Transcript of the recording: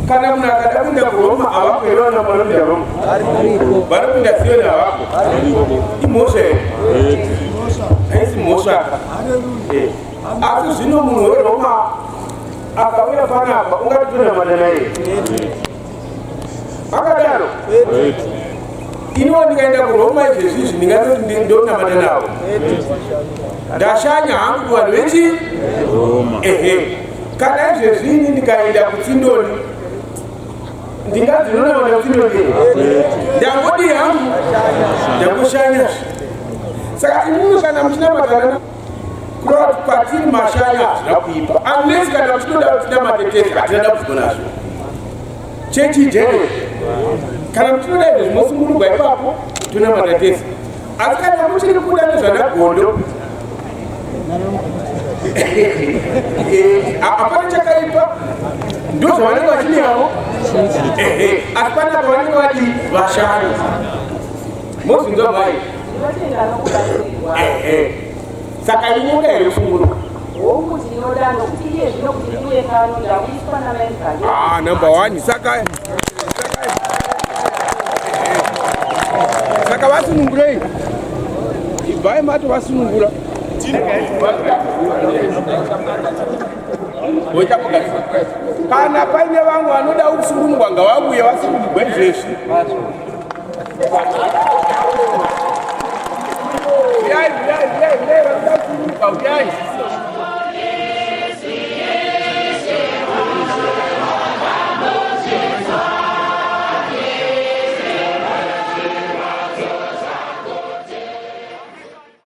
Kana mnakadamunda kuroma awako elona mwanamda roma barabunda siona awako imoshe haisi mosha afu zino munhu weroma akauya panapa ungatuna madana ye akadaro ino ndikaenda kuroma izvezvizvi ndingatoti ndona madana avo ndashanya hangu vanhu vechi kana izvezvini ndikaenda kutsindoni ndingadzinona vana kutsindoni ndangodi hangu ndangoshanya. Saka imuno kana muchina madana kwatiri mashanya hatina kuipa unless kana muchinoda kutina matetezi hatinada kuzonazvo chechijene kana muchinoda izvo zvinosungurugwa ipapo tuna matetezi asi kana muchiri kuda nezvanagondo apana chakaipa ndo zvavanenge vachidavo asi pana pavanenge vati vashanu mozinzwa mai saka inyonga here kusunguruka number one saka vasunungurei ibvai mato vasunungura kana paine vanhu vanoda kusunungurwa ngavauye vasunungurwe zvesvi uyai vanoda kusunungurwa uyai